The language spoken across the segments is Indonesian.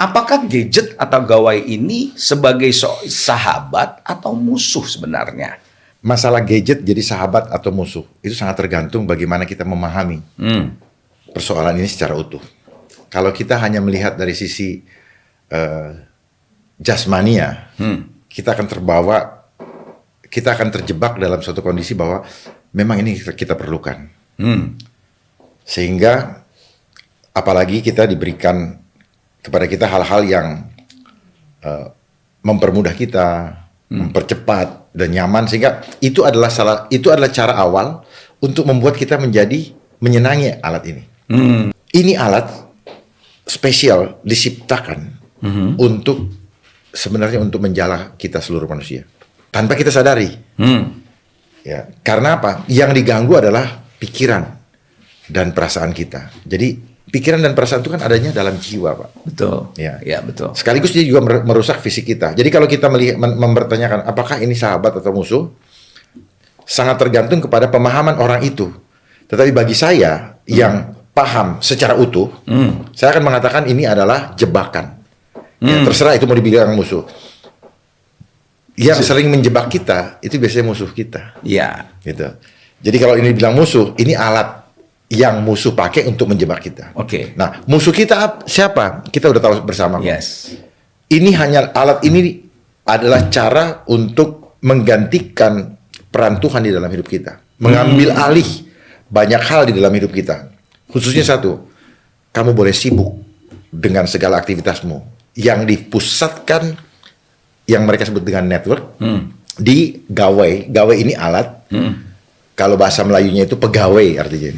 Apakah gadget atau gawai ini sebagai sahabat atau musuh sebenarnya? Masalah gadget jadi sahabat atau musuh itu sangat tergantung bagaimana kita memahami persoalan ini secara utuh. Kalau kita hanya melihat dari sisi jasmania, kita akan terjebak dalam suatu kondisi bahwa memang ini kita perlukan. Sehingga apalagi kita diberikan kepada kita hal-hal yang mempermudah kita, mempercepat dan nyaman, sehingga itu adalah cara awal untuk membuat kita menjadi menyenangi alat ini. Ini alat spesial diciptakan untuk sebenarnya untuk menjala kita seluruh manusia tanpa kita sadari. Ya, karena apa? Yang diganggu adalah pikiran dan perasaan kita. Jadi pikiran dan perasaan itu kan adanya dalam jiwa, Pak. Betul. Ya, betul. Sekaligus dia juga merusak fisik kita. Jadi kalau kita mempertanyakan apakah ini sahabat atau musuh, sangat tergantung kepada pemahaman orang itu. Tetapi bagi saya yang paham secara utuh, saya akan mengatakan ini adalah jebakan. Ya, terserah itu mau dibilang musuh. Yang sering menjebak kita itu biasanya musuh kita. Iya. Gitu. Jadi kalau ini bilang musuh, ini alat yang musuh pakai untuk menjebak kita. Oke. Nah, musuh kita siapa? Kita udah tahu bersama. Yes. Ini hanya alat ini adalah cara untuk menggantikan peran Tuhan di dalam hidup kita, mengambil alih banyak hal di dalam hidup kita. Khususnya satu, kamu boleh sibuk dengan segala aktivitasmu yang dipusatkan, yang mereka sebut dengan network, di gawai. Gawai ini alat. Kalau bahasa Melayunya itu pegawai artinya.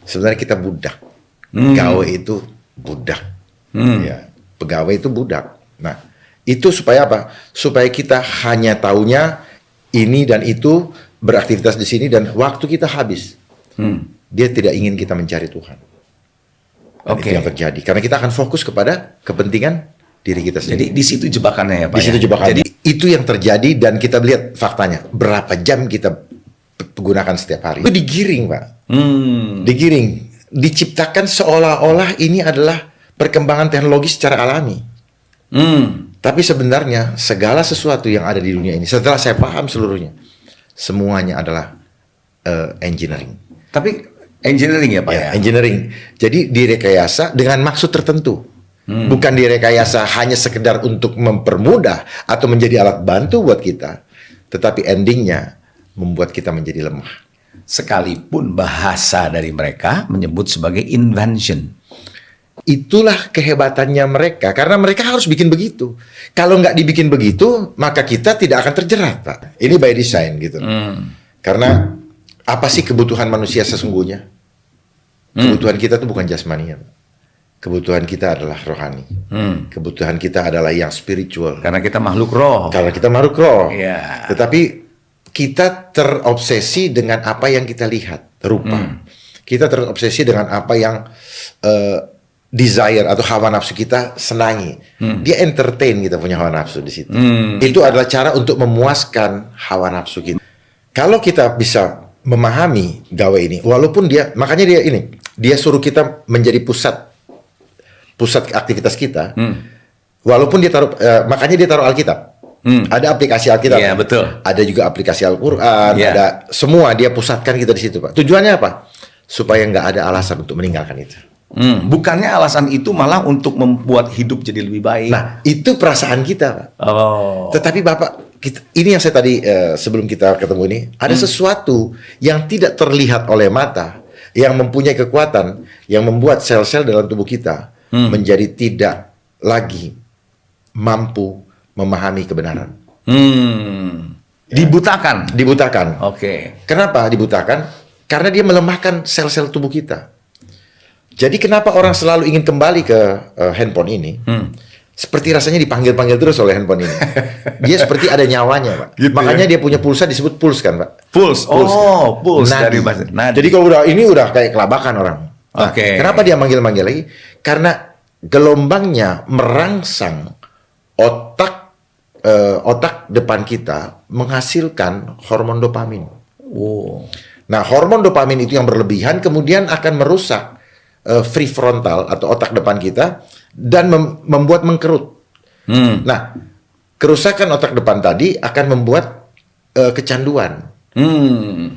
Sebenarnya kita budak. Gawai itu budak. Ya, pegawai itu budak. Nah, itu supaya apa? Supaya kita hanya taunya ini dan itu, beraktivitas di sini, dan waktu kita habis. Dia tidak ingin kita mencari Tuhan. Itu yang terjadi. Karena kita akan fokus kepada kepentingan diri kita sendiri. Jadi di situ jebakannya ya, Pak. Di situ jebakannya. Jadi itu yang terjadi, dan kita lihat faktanya. Berapa jam kita gunakan setiap hari. Itu digiring, Pak. Digiring. Diciptakan seolah-olah ini adalah perkembangan teknologi secara alami. Tapi sebenarnya segala sesuatu yang ada di dunia ini, setelah saya paham seluruhnya, semuanya adalah engineering. Tapi engineering ya, Pak ya? Engineering. Jadi direkayasa dengan maksud tertentu. Bukan direkayasa hanya sekedar untuk mempermudah atau menjadi alat bantu buat kita, tetapi endingnya membuat kita menjadi lemah. Sekalipun bahasa dari mereka menyebut sebagai invention. Itulah kehebatannya mereka, karena mereka harus bikin begitu. Kalau nggak dibikin begitu, maka kita tidak akan terjerat, Pak. Ini by design gitu. Karena apa sih kebutuhan manusia sesungguhnya? Kebutuhan kita itu bukan jasmani, Pak. Kebutuhan kita adalah rohani. Kebutuhan kita adalah yang spiritual. Karena kita makhluk roh. Karena kita makhluk roh. Yeah. Tetapi kita terobsesi dengan apa yang kita lihat, rupa. Kita terobsesi dengan apa yang desire atau hawa nafsu kita senangi. Dia entertain, kita punya hawa nafsu di situ. Itu adalah cara untuk memuaskan hawa nafsu kita. Kalau kita bisa memahami gawai ini, walaupun makanya dia suruh kita menjadi pusat aktivitas kita, walaupun dia makanya dia taruh Alkitab. Ada aplikasi Alkitab, iya, betul. Ada juga aplikasi Al-Quran, iya. Ada semua, dia pusatkan kita di situ, Pak. Tujuannya apa? Supaya nggak ada alasan untuk meninggalkan itu. Bukannya alasan itu malah untuk membuat hidup jadi lebih baik. Nah, itu perasaan kita, Pak. Tetapi Bapak, ini yang saya tadi sebelum kita ketemu ini, ada sesuatu yang tidak terlihat oleh mata, yang mempunyai kekuatan, yang membuat sel-sel dalam tubuh kita menjadi tidak lagi mampu memahami kebenaran. Dibutakan. Oke. Kenapa dibutakan? Karena dia melemahkan sel-sel tubuh kita. Jadi kenapa orang selalu ingin kembali ke handphone ini? Seperti rasanya dipanggil-panggil terus oleh handphone ini. Dia seperti ada nyawanya, Pak. Gitu, makanya dia punya pulsa disebut puls kan, Pak? Puls. Nadi. Dari bahasa nadi. Jadi kalau ini udah kayak kelabakan orang. Nah, kenapa dia manggil-manggil lagi? Karena gelombangnya merangsang otak depan kita menghasilkan hormon dopamin. Nah, hormon dopamin itu yang berlebihan kemudian akan merusak prefrontal atau otak depan kita, dan membuat mengkerut. Nah, kerusakan otak depan tadi akan membuat kecanduan.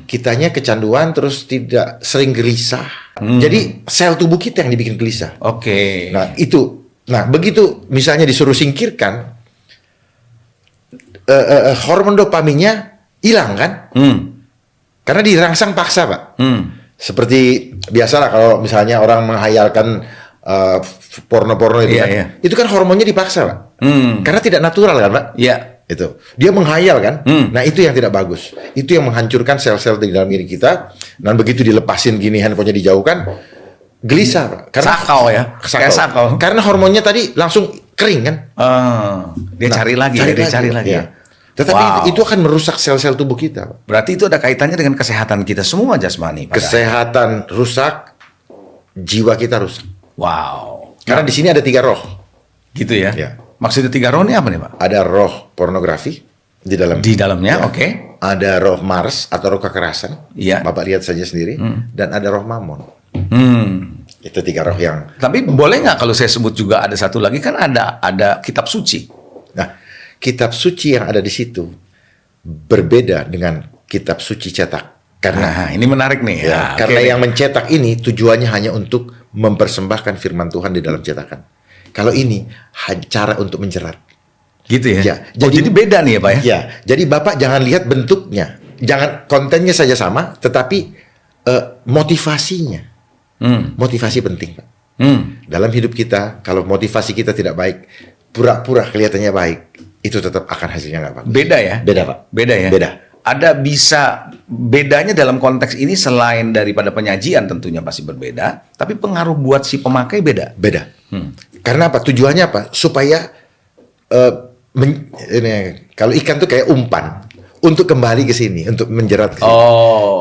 Kitanya kecanduan terus tidak sering gelisah. Jadi sel tubuh kita yang dibikin gelisah. Oke. Nah, itu. Nah, begitu misalnya disuruh singkirkan, hormon dopaminnya hilang kan? Karena dirangsang paksa, Pak. Seperti biasalah kalau misalnya orang menghayalkan porno-porno itu kan. Itu kan hormonnya dipaksa, Pak. Karena tidak natural kan, Pak? Iya. Itu. Dia menghayal kan? Nah, itu yang tidak bagus. Itu yang menghancurkan sel-sel di dalam diri kita. Dan begitu dilepasin gini, handphonenya dijauhkan, gelisah, Pak. Karena Sakau ya. Kayak sakau. Karena hormonnya tadi langsung kering kan? Dia cari lagi. Ya. Tetapi itu akan merusak sel-sel tubuh kita, Pak. Berarti itu ada kaitannya dengan kesehatan kita semua jasmani. Kesehatan rusak, jiwa kita rusak. Wow. Karena di sini ada 3 roh. Gitu ya. Ya. Maksudnya 3 roh ini apa nih, Pak? Ada roh pornografi di dalamnya, ya. oke. Ada roh Mars atau roh kekerasan. Iya. Bapak lihat saja sendiri. Dan ada roh Mammon. Itu 3 roh yang. Tapi boleh nggak kalau saya sebut juga ada satu lagi, kan ada kitab suci. Nah, kitab suci yang ada di situ berbeda dengan kitab suci cetak. Karena ini menarik nih. Karena yang mencetak ini tujuannya hanya untuk mempersembahkan firman Tuhan di dalam cetakan. Kalau ini cara untuk menjerat. Gitu ya? Ya, jadi beda nih ya, Pak ya? Ya, jadi Bapak jangan lihat bentuknya. Jangan kontennya saja sama, tetapi motivasinya. Motivasi penting, Pak. Dalam hidup kita, kalau motivasi kita tidak baik, pura-pura kelihatannya baik, itu tetap akan hasilnya nggak bagus. Beda ya? Beda, Pak. Beda ya? Beda. Ada bisa bedanya dalam konteks ini selain daripada penyajian tentunya pasti berbeda, tapi pengaruh buat si pemakai beda. Beda. Karena apa? Tujuannya apa? Supaya ini, kalau ikan tuh kayak umpan untuk kembali ke sini, untuk menjerat ke sini.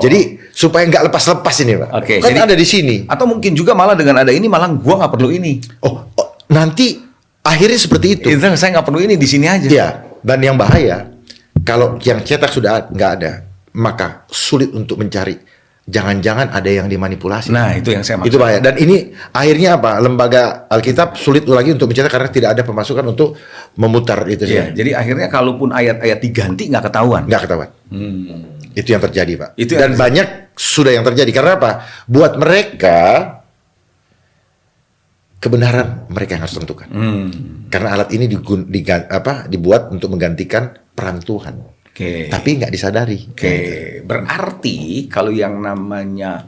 Jadi supaya nggak lepas-lepas ini, Pak. Oke, Kan jadi ada di sini. Atau mungkin juga malah dengan ada ini malah gua nggak perlu ini. Nanti akhirnya seperti itu. Itu saya nggak perlu ini, di sini aja. Iya. Dan yang bahaya kalau yang cetak sudah nggak ada, maka sulit untuk mencari. Jangan-jangan ada yang dimanipulasi. Nah, itu yang saya maksud. Itu bahaya. Dan ini akhirnya apa? Lembaga Alkitab sulit lagi untuk mencetak karena tidak ada pemasukan untuk memutar itu. Iya, jadi akhirnya kalaupun ayat-ayat diganti nggak ketahuan. Nggak ketahuan. Itu yang terjadi, Pak. Dan banyak sudah yang terjadi. Karena apa? Buat mereka kebenaran mereka yang harus tentukan. Karena alat ini dibuat untuk menggantikan peran Tuhan. Tapi nggak disadari. Berarti kalau yang namanya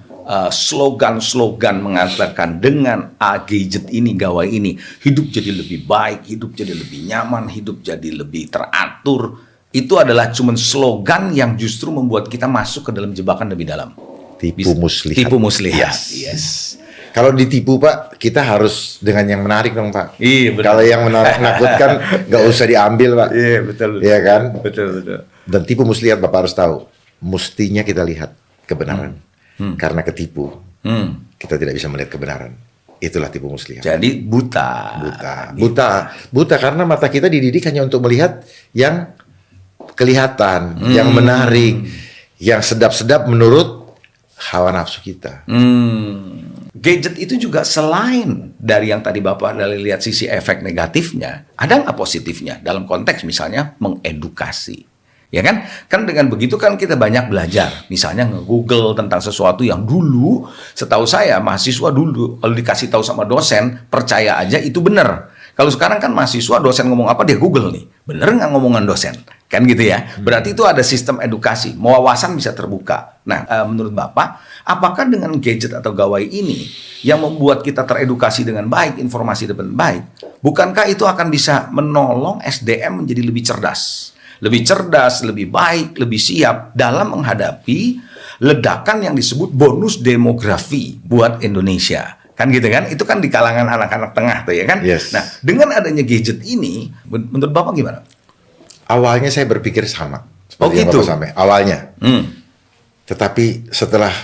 slogan-slogan mengatakan dengan gadget ini, gawai ini, hidup jadi lebih baik, hidup jadi lebih nyaman, hidup jadi lebih teratur, itu adalah cuman slogan yang justru membuat kita masuk ke dalam jebakan lebih dalam. Tipu muslihat. Tipu muslihat. Yes. Kalau ditipu, Pak, kita harus dengan yang menarik dong, Pak. Iya, betul. Kalau yang menakutkan nggak usah diambil, Pak. Iya, betul. Iya kan? Betul. Dan tipu muslihat, Bapak harus tahu, mestinya kita lihat kebenaran. Karena ketipu, kita tidak bisa melihat kebenaran. Itulah tipu muslihat. Jadi buta. Buta karena mata kita dididik hanya untuk melihat yang kelihatan, yang menarik, yang sedap-sedap menurut hawa nafsu kita. Gadget itu juga selain dari yang tadi Bapak lihat sisi efek negatifnya, ada nggak positifnya dalam konteks misalnya mengedukasi? Ya kan? Kan dengan begitu kan kita banyak belajar. Misalnya nge-google tentang sesuatu yang dulu, setahu saya mahasiswa dulu kalau dikasih tahu sama dosen, percaya aja itu benar. Kalau sekarang kan mahasiswa dosen ngomong apa dia Google nih. Bener nggak ngomongan dosen? Kan gitu ya. Berarti itu ada sistem edukasi. Wawasan bisa terbuka. Nah, menurut Bapak, apakah dengan gadget atau gawai ini yang membuat kita teredukasi dengan baik, informasi dengan baik, bukankah itu akan bisa menolong SDM menjadi lebih cerdas? Lebih cerdas, lebih baik, lebih siap dalam menghadapi ledakan yang disebut bonus demografi buat Indonesia. Kan gitu kan? Itu kan di kalangan anak-anak tengah tuh ya kan? Yes. Nah, dengan adanya gadget ini, menurut Bapak gimana? Awalnya saya berpikir sama. Seperti yang gitu? Bapak sampai. Awalnya. Tetapi setelah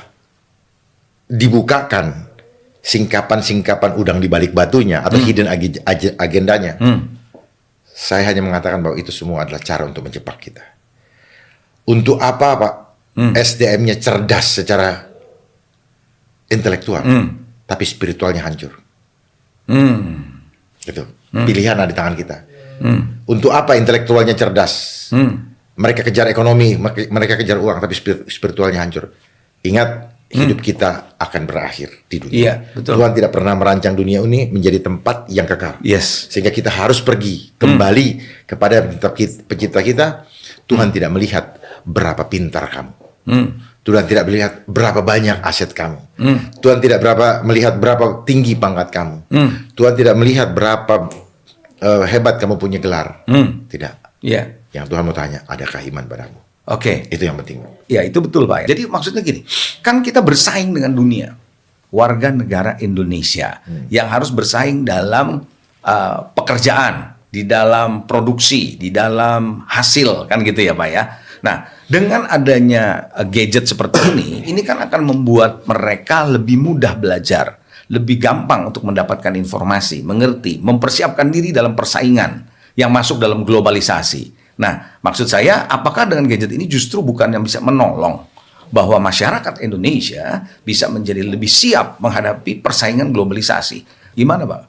dibukakan singkapan-singkapan udang di balik batunya atau hidden agendanya, saya hanya mengatakan bahwa itu semua adalah cara untuk menjebak kita. Untuk apa, Pak? SDM-nya cerdas secara intelektual, tapi spiritualnya hancur. Gitu. Pilihan ada di tangan kita. Untuk apa intelektualnya cerdas? Mereka kejar ekonomi, mereka kejar uang, tapi spiritualnya hancur. Ingat, hidup kita akan berakhir di dunia. Iya, betul. Tuhan tidak pernah merancang dunia ini menjadi tempat yang kekal. Yes. Sehingga kita harus pergi kembali kepada pencipta kita. Tuhan tidak melihat berapa pintar kamu. Tuhan tidak melihat berapa banyak aset kamu. Tuhan tidak melihat berapa tinggi pangkat kamu. Tuhan tidak melihat berapa hebat kamu punya gelar. Tidak. Iya. Yang Tuhan mau tanya, adakah iman padamu? Oke. Itu yang penting. Ya, itu betul, Pak. Jadi maksudnya gini, kan kita bersaing dengan dunia. Warga negara Indonesia yang harus bersaing dalam pekerjaan, di dalam produksi, di dalam hasil, kan gitu ya, Pak ya. Nah, dengan adanya gadget seperti ini kan akan membuat mereka lebih mudah belajar, lebih gampang untuk mendapatkan informasi, mengerti, mempersiapkan diri dalam persaingan yang masuk dalam globalisasi. Nah, maksud saya, apakah dengan gadget ini justru bukan yang bisa menolong bahwa masyarakat Indonesia bisa menjadi lebih siap menghadapi persaingan globalisasi? Gimana, Pak?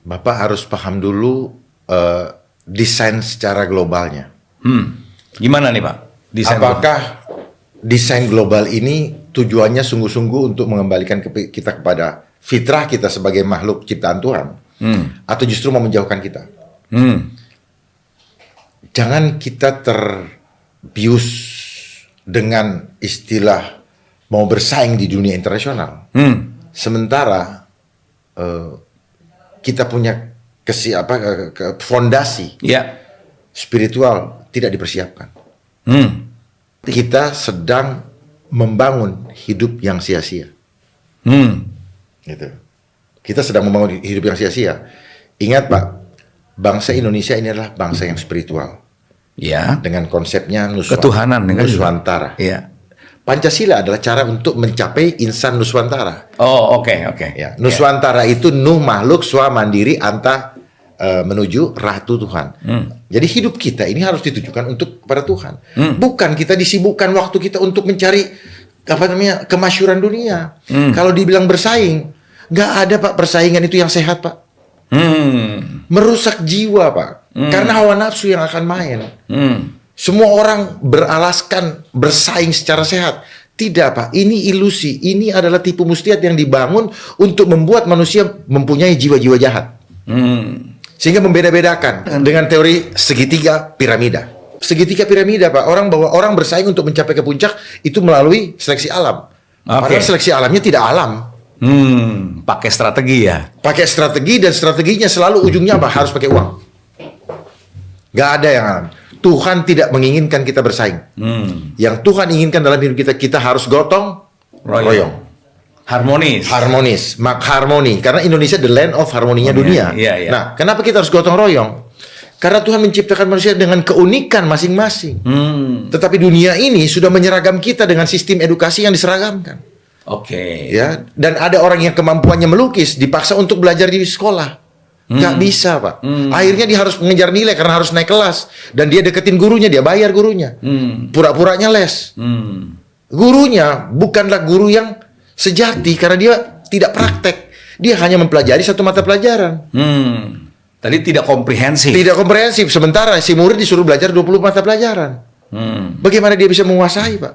Bapak harus paham dulu desain secara globalnya. Gimana nih, Pak? Desain Apakah desain global ini tujuannya sungguh-sungguh untuk mengembalikan kita kepada fitrah kita sebagai makhluk ciptaan Tuhan? Atau justru mau menjauhkan kita? Jangan kita terbius dengan istilah mau bersaing di dunia internasional. Sementara kita punya fondasi spiritual tidak dipersiapkan. Kita sedang membangun hidup yang sia-sia. Gitu. Kita sedang membangun hidup yang sia-sia. Ingat, Pak, bangsa Indonesia ini adalah bangsa yang spiritual. Ya. Dengan konsepnya Ketuhanan, Nuswantara. Iya. Pancasila adalah cara untuk mencapai insan Nuswantara. Oh, oke. Ya, Nuswantara itu Nuh makhluk swa mandiri anta menuju ratu Tuhan. Jadi hidup kita ini harus ditujukan untuk kepada Tuhan. Bukan kita disibukkan waktu kita untuk mencari kemasyhuran dunia. Kalau dibilang bersaing, nggak ada, Pak, persaingan itu yang sehat, Pak. Merusak jiwa, Pak. Karena hawa nafsu yang akan main. Semua orang beralaskan bersaing secara sehat. Tidak, Pak. Ini ilusi. Ini adalah tipu muslihat yang dibangun untuk membuat manusia mempunyai jiwa-jiwa jahat. Sehingga membeda-bedakan dengan teori segitiga piramida. Segitiga piramida, Pak. Orang bersaing untuk mencapai ke puncak itu melalui seleksi alam. Padahal seleksi alamnya tidak alam. Pakai strategi ya. Pakai strategi, dan strateginya selalu ujungnya apa? Harus pakai uang. Gak ada yang alam. Tuhan tidak menginginkan kita bersaing. Yang Tuhan inginkan dalam hidup kita harus gotong royong. Harmonis. Harmoni. Karena Indonesia the land of harmoninya dunia. Iya. Nah, kenapa kita harus gotong royong? Karena Tuhan menciptakan manusia dengan keunikan masing-masing. Tetapi dunia ini sudah menyeragam kita dengan sistem edukasi yang diseragamkan. Ya, dan ada orang yang kemampuannya melukis dipaksa untuk belajar di sekolah. Nggak bisa, Pak. Akhirnya dia harus mengejar nilai karena harus naik kelas. Dan dia deketin gurunya, dia bayar gurunya. Pura-puranya les. Gurunya bukanlah guru yang sejati karena dia tidak praktek. Dia hanya mempelajari satu mata pelajaran. Tadi tidak komprehensif. Tidak komprehensif. Sementara si murid disuruh belajar 20 mata pelajaran. Bagaimana dia bisa menguasai, Pak?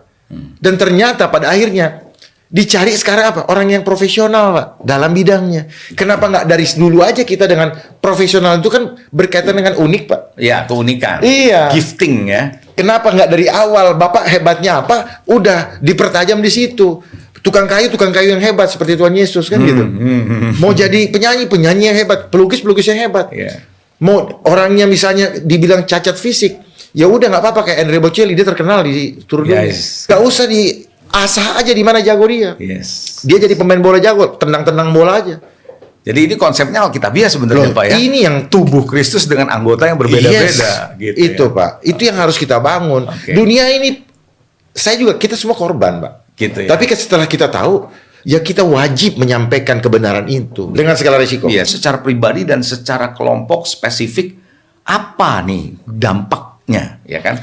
Dan ternyata pada akhirnya dicari sekarang apa? Orang yang profesional, Pak, dalam bidangnya. Kenapa nggak dari dulu aja kita dengan profesional itu kan berkaitan dengan unik, Pak? Ya, keunikan. Iya. Gifting ya. Kenapa nggak dari awal? Bapak hebatnya apa? Udah dipertajam di situ. Tukang kayu yang hebat seperti Tuhan Yesus kan gitu. Mau jadi penyanyi yang hebat, pelukis yang hebat. Mau orangnya misalnya dibilang cacat fisik, ya udah nggak apa-apa, kayak Andrea Bocelli, dia terkenal di turun dunia. Nggak usah asah aja di mana jago dia. Dia jadi pemain bola jago, tendang bola aja. Jadi ini konsepnya Alkitabiah sebenarnya, Pak ya. Ini yang tubuh Kristus dengan anggota yang berbeda-beda. Gitu, itu ya. Pak, itu yang harus kita bangun. Dunia ini, kita semua korban, Pak. Gitu ya. Tapi setelah kita tahu, ya kita wajib menyampaikan kebenaran itu dengan segala risiko. Iya, secara pribadi dan secara kelompok spesifik apa nih dampaknya, ya kan?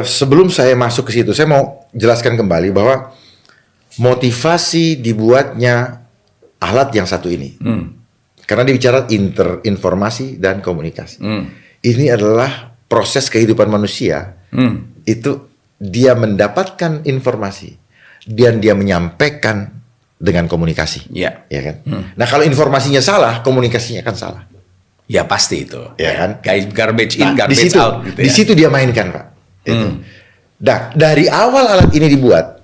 Sebelum saya masuk ke situ, saya mau jelaskan kembali bahwa motivasi dibuatnya alat yang satu ini. Karena dia bicara interinformasi dan komunikasi. Hmm. Ini adalah proses kehidupan manusia. Itu dia mendapatkan informasi dan dia menyampaikan dengan komunikasi. Ya. Ya kan? Nah, kalau informasinya salah, komunikasinya akan salah. Ya pasti itu. Ya kan? Kayak garbage in, Nah, garbage out gitu ya. di situ dia mainkan, Pak. Itu. Nah, dari awal alat ini dibuat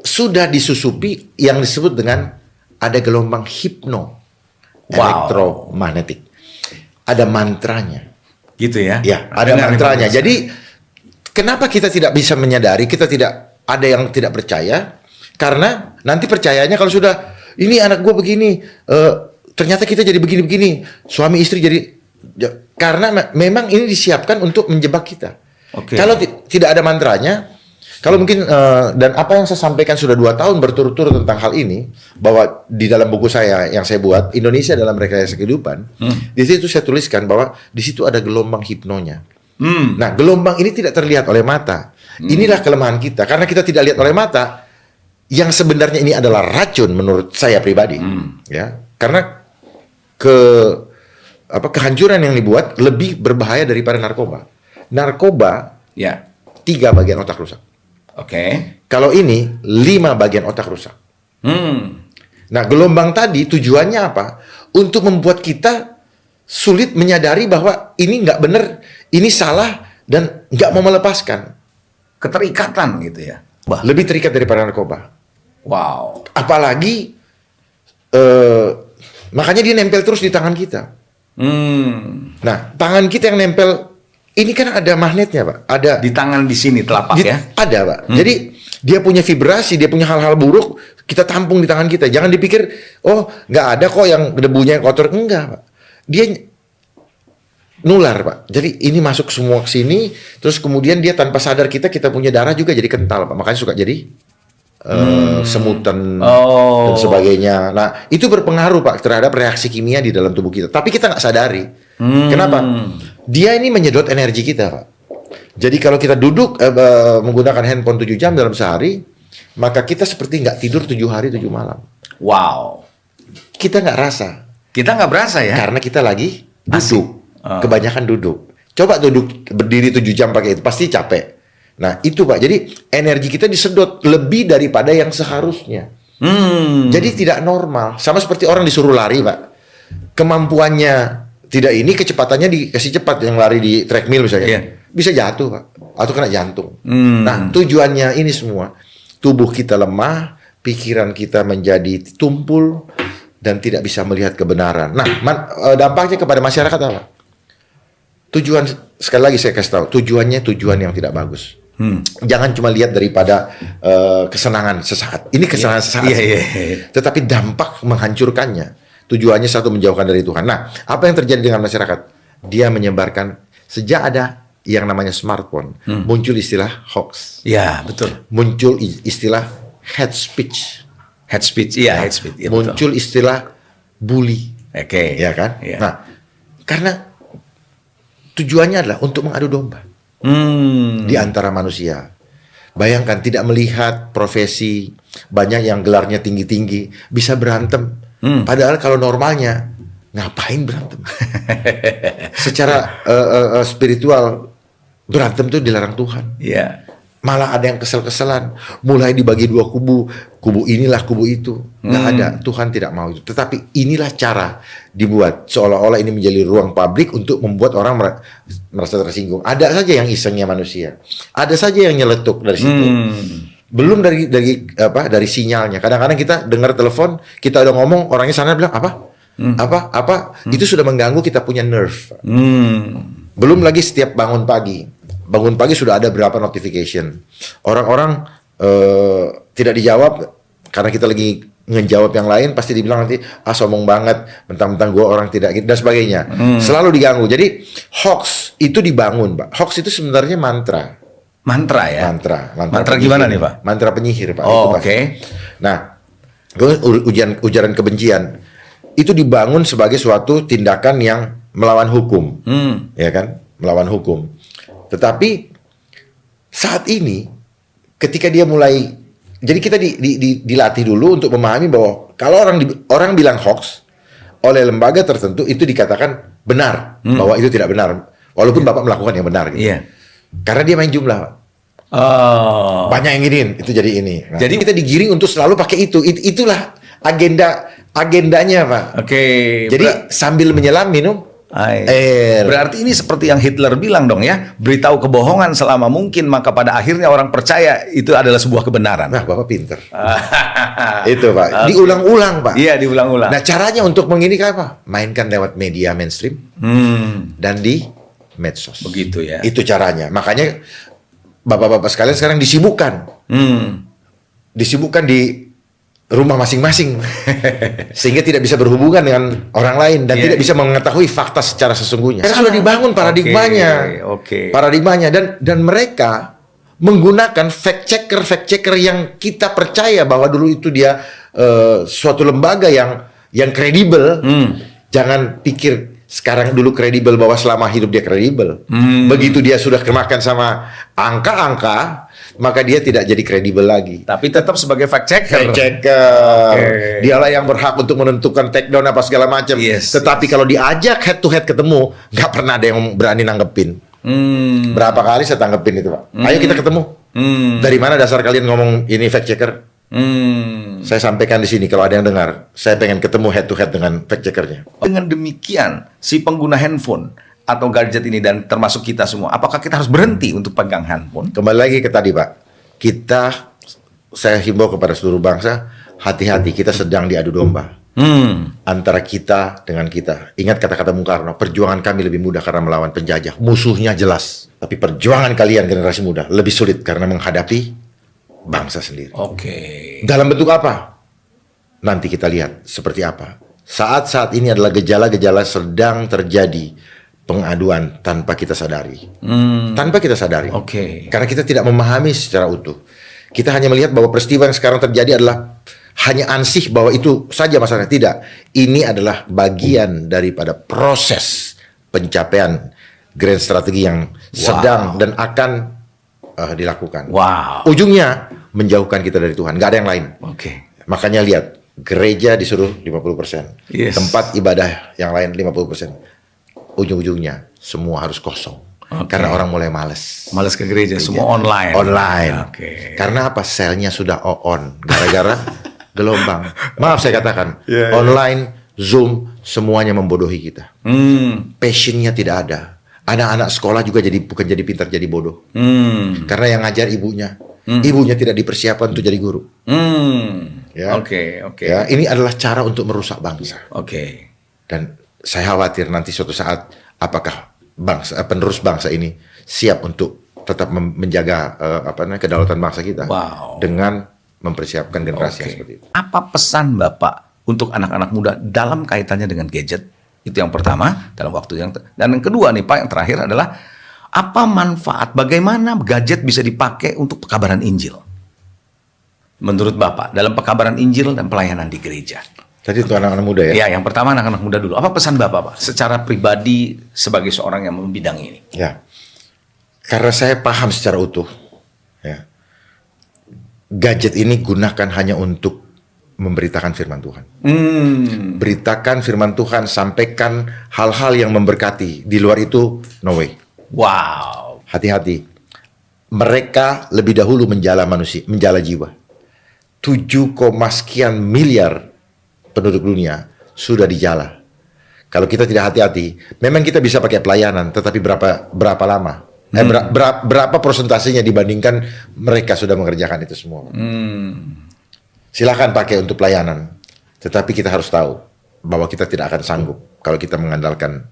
sudah disusupi yang disebut dengan ada gelombang hipno elektromagnetik. Ada mantranya. Gitu ya. Ya, ada Dengar nih, mantranya. Pak. Jadi kenapa kita tidak bisa menyadari, kita tidak ada yang tidak percaya? Karena nanti percayanya kalau sudah ini anak gue begini, ternyata kita jadi begini-begini, suami istri jadi karena memang ini disiapkan untuk menjebak kita. Oke. Kalau tidak ada mantranya, kalau mungkin dan apa yang saya sampaikan sudah 2 tahun berturut-turut tentang hal ini, bahwa di dalam buku saya yang saya buat Indonesia dalam Rekayasa Kehidupan, di situ saya tuliskan bahwa di situ ada gelombang hipnonya. Nah, gelombang ini tidak terlihat oleh mata. Inilah kelemahan kita karena kita tidak lihat oleh mata. Yang sebenarnya ini adalah racun menurut saya pribadi, ya, karena kehancuran yang dibuat lebih berbahaya daripada narkoba. Narkoba Ya. 3 bagian otak rusak. Oke. Kalau ini 5 bagian otak rusak. Nah, gelombang tadi tujuannya apa? Untuk membuat kita sulit menyadari bahwa ini nggak benar, ini salah, dan nggak mau melepaskan. Keterikatan gitu ya. Wah. Lebih terikat daripada narkoba. Wow. Apalagi makanya dia nempel terus di tangan kita. Nah, tangan kita yang nempel ini kan ada magnetnya, Pak. Ada Di tangan di sini telapak ya. Ada, Pak. Jadi dia punya vibrasi, dia punya hal-hal buruk, kita tampung di tangan kita. Jangan dipikir, oh nggak ada kok yang debunya kotor. Enggak, Pak. Dia nular, Pak. Jadi ini masuk semua ke sini, terus kemudian dia tanpa sadar kita punya darah juga jadi kental, Pak. Makanya suka jadi semutan dan sebagainya. Nah, itu berpengaruh, Pak, terhadap reaksi kimia di dalam tubuh kita. Tapi kita nggak sadari. Kenapa? Dia ini menyedot energi kita, Pak. Jadi kalau kita duduk menggunakan handphone 7 jam dalam sehari, maka kita seperti nggak tidur 7 hari 7 malam. Wow. Kita nggak rasa. Kita nggak berasa ya. Karena kita lagi Asik. duduk. Kebanyakan duduk. Coba duduk berdiri 7 jam pakai itu, pasti capek. Nah, itu, Pak. Jadi energi kita disedot lebih daripada yang seharusnya. Jadi tidak normal. Sama seperti orang disuruh lari, Pak. Kemampuannya tidak ini, kecepatannya dikasih cepat, yang lari di treadmill misalnya. Iya. Bisa jatuh, Pak. Atau kena jantung. Nah, tujuannya ini semua. Tubuh kita lemah, pikiran kita menjadi tumpul, dan tidak bisa melihat kebenaran. Nah, dampaknya kepada masyarakat apa? Tujuan, sekali lagi saya kasih tahu, tujuannya tujuan yang tidak bagus. Jangan cuma lihat daripada kesenangan sesaat. Ini kesenangan sesaat. Tetapi dampak menghancurkannya. Tujuannya satu, menjauhkan dari Tuhan. Nah, apa yang terjadi dengan masyarakat? Dia menyebarkan, sejak ada yang namanya smartphone, muncul istilah hoax. Ya, betul. Muncul istilah hate speech. Head speech, iya, head speech. Ya, muncul istilah bully. Oke. Ya kan? Ya. Nah, karena tujuannya adalah untuk mengadu domba di antara manusia. Bayangkan, tidak melihat profesi, banyak yang gelarnya tinggi-tinggi, bisa berantem. Padahal kalau normalnya, ngapain berantem? Secara spiritual, berantem itu dilarang Tuhan. Iya. Malah ada yang kesel-keselan, mulai dibagi 2 kubu, kubu inilah, kubu itu. Nggak ada, Tuhan tidak mau itu. Tetapi inilah cara dibuat, seolah-olah ini menjadi ruang publik untuk membuat orang merasa tersinggung. Ada saja yang isengnya manusia, ada saja yang nyeletuk dari situ. Belum dari sinyalnya. Kadang-kadang kita dengar telepon, kita udah ngomong, orangnya sana bilang apa? Itu sudah mengganggu kita punya nerve. Belum lagi setiap bangun pagi sudah ada berapa notification. Orang-orang tidak dijawab karena kita lagi ngejawab yang lain, pasti dibilang nanti sombong banget, mentang-mentang gue orang tidak gitu dan sebagainya. Selalu diganggu. Jadi hoax itu dibangun, Pak. Hoax itu sebenarnya mantra. Mantra ya. Mantra gimana nih, Pak? Mantra penyihir, Pak. Oh, oke. Nah, ujaran kebencian itu dibangun sebagai suatu tindakan yang melawan hukum, ya kan? Melawan hukum. Tetapi saat ini, ketika dia mulai, jadi kita dilatih dulu untuk memahami bahwa kalau orang bilang hoax, oleh lembaga tertentu itu dikatakan benar bahwa itu tidak benar, walaupun Bapak melakukan yang benar gitu. Iya. Karena dia main jumlah, Pak. Oh. Banyak yang giniin, itu jadi ini. Nah, Jadi- kita digiring untuk selalu pakai itu. Itulah agendanya, Pak. Oke. Jadi sambil menyelam minum air. Berarti ini seperti yang Hitler bilang dong ya, beritahu kebohongan selama mungkin, maka pada akhirnya orang percaya itu adalah sebuah kebenaran. Nah, Bapak pinter. Itu, Pak. Oke. Diulang-ulang, Pak. Iya, diulang-ulang. Nah, caranya untuk menginikan apa? Mainkan lewat media mainstream dan di medsos. Begitu ya. Itu caranya. Makanya Bapak-bapak sekalian sekarang disibukkan. Disibukkan di rumah masing-masing. Sehingga tidak bisa berhubungan dengan orang lain dan Iya, tidak bisa mengetahui fakta secara sesungguhnya. Karena sudah dibangun paradigmanya. Oke. Paradigmanya dan mereka menggunakan fact checker yang kita percaya bahwa dulu itu dia suatu lembaga yang kredibel. Jangan pikir sekarang dulu kredibel bahwa selama hidup dia kredibel. Begitu dia sudah kemakan sama angka-angka, maka dia tidak jadi kredibel lagi. Tapi tetap sebagai fact checker. Fact checker. Oke. Dialah yang berhak untuk menentukan take down apa segala macam. Yes, Tetapi kalau diajak head to head ketemu, nggak pernah ada yang berani nanggepin. Berapa kali saya tanggepin itu, Pak. Ayo kita ketemu. Dari mana dasar kalian ngomong ini fact checker? Saya sampaikan di sini kalau ada yang dengar, saya pengen ketemu head to head dengan fact checkernya. Dengan demikian, si pengguna handphone atau gadget ini dan termasuk kita semua, apakah kita harus berhenti untuk pegang handphone? Kembali lagi ke tadi, Pak. Saya himbau kepada seluruh bangsa, hati-hati, kita sedang diadu domba. Antara kita dengan kita. Ingat kata-kata Bung Karno, perjuangan kami lebih mudah karena melawan penjajah. Musuhnya jelas. Tapi perjuangan kalian generasi muda lebih sulit karena menghadapi bangsa sendiri. Oke. Dalam bentuk apa? Nanti kita lihat seperti apa. Saat-saat ini adalah gejala-gejala sedang terjadi pengaduan tanpa kita sadari. Tanpa kita sadari. Oke. Karena kita tidak memahami secara utuh. Kita hanya melihat bahwa peristiwa yang sekarang terjadi adalah hanya ansih bahwa itu saja masalahnya. Tidak. Ini adalah bagian daripada proses pencapaian grand strategi yang sedang dan akan dilakukan. Wow. Ujungnya menjauhkan kita dari Tuhan. Gak ada yang lain. Oke. Makanya lihat, gereja disuruh 50%. Yes. Tempat ibadah yang lain 50%. Ujung-ujungnya semua harus kosong. Oke. Karena orang mulai males. Males ke gereja, semua online. Online. Oke. Karena apa? Selnya sudah on. Gara-gara gelombang. Maaf saya katakan. Iya, iya. Online, Zoom, semuanya membodohi kita. Passionnya tidak ada. Anak-anak sekolah juga bukan jadi pintar, jadi bodoh. Karena yang ngajar ibunya. Ibunya tidak dipersiapkan untuk jadi guru. Ya. Oke. Ya, ini adalah cara untuk merusak bangsa. Oke. Dan saya khawatir nanti suatu saat apakah penerus bangsa ini siap untuk tetap menjaga kedaulatan bangsa kita dengan mempersiapkan generasi yang seperti itu. Apa pesan Bapak untuk anak-anak muda dalam kaitannya dengan gadget? Itu yang pertama dalam waktu dan yang kedua nih Pak, yang terakhir adalah apa manfaat, bagaimana gadget bisa dipakai untuk pekabaran Injil? Menurut Bapak dalam pekabaran Injil dan pelayanan di gereja. Tadi untuk anak-anak muda ya? Ya, yang pertama anak-anak muda dulu. Apa pesan Bapak, Pak, secara pribadi sebagai seorang yang membidang ini? Ya, karena saya paham secara utuh, ya, gadget ini gunakan hanya untuk memberitakan firman Tuhan. Beritakan firman Tuhan, sampaikan hal-hal yang memberkati. Di luar itu, no way. Wow. Hati-hati. Mereka lebih dahulu menjala manusia, menjala jiwa. 7, sekian miliar penduduk dunia sudah dijala. Kalau kita tidak hati-hati, memang kita bisa pakai pelayanan, tetapi berapa lama? Berapa persentasenya dibandingkan mereka sudah mengerjakan itu semua? Silakan pakai untuk pelayanan, tetapi kita harus tahu bahwa kita tidak akan sanggup kalau kita mengandalkan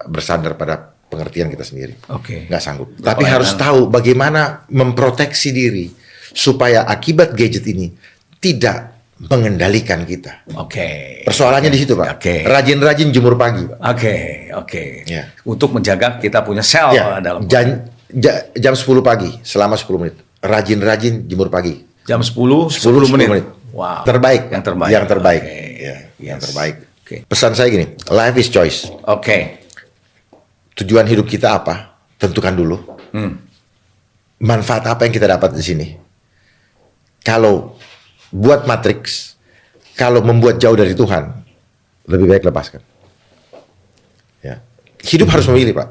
bersandar pada pengertian kita sendiri. Oke. Nggak sanggup. Tapi harus tahu bagaimana memproteksi diri supaya akibat gadget ini tidak mengendalikan kita. Oke. Persoalannya di situ, Pak. Oke. Rajin-rajin jemur pagi, Pak. Oke. Ya. Untuk menjaga kita punya sel Ya, dalam jam 10 pagi selama 10 menit. Rajin-rajin jemur pagi. jam 10 menit. Wow. Terbaik. Yang terbaik. Yang terbaik. Oke. Ya, yang Yes. terbaik. Oke. Pesan saya gini, life is choice. Oke. Tujuan hidup kita apa? Tentukan dulu. Manfaat apa yang kita dapat di sini? Kalau buat matriks, kalau membuat jauh dari Tuhan, lebih baik lepaskan. Ya. Hidup harus memilih, Pak.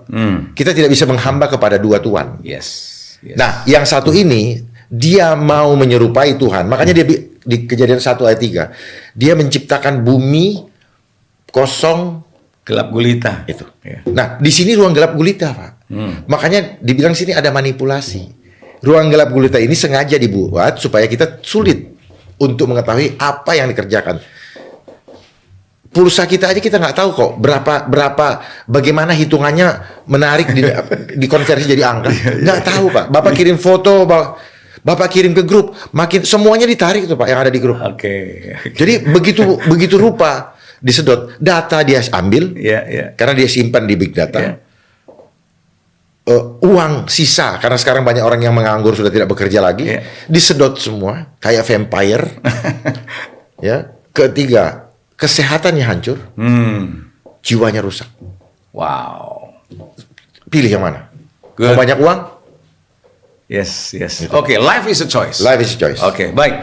Kita tidak bisa menghamba kepada dua tuan. Yes. Nah, yang satu ini dia mau menyerupai Tuhan. Makanya dia di Kejadian 1 ayat 3, dia menciptakan bumi kosong Gelap gulita. itu. Ya. Nah, di sini ruang gelap gulita, Pak. Makanya dibilang sini ada manipulasi. Ruang gelap gulita ini sengaja dibuat supaya kita sulit untuk mengetahui apa yang dikerjakan. Pulsa kita aja kita nggak tahu kok bagaimana hitungannya menarik dikonversi jadi angka. Nggak tahu, Pak. Bapak kirim foto, Bapak kirim ke grup, makin semuanya ditarik tuh, Pak, yang ada di grup. Oke. Jadi begitu rupa disedot, data dia ambil, karena dia simpan di big data. Uang sisa, karena sekarang banyak orang yang menganggur sudah tidak bekerja lagi, disedot semua, kayak vampire. Ya. Ketiga, kesehatannya hancur, jiwanya rusak. Wow. Pilih yang mana? Good. Mau banyak uang? Yes. Oke, life is a choice. Life is a choice. Oke, baik.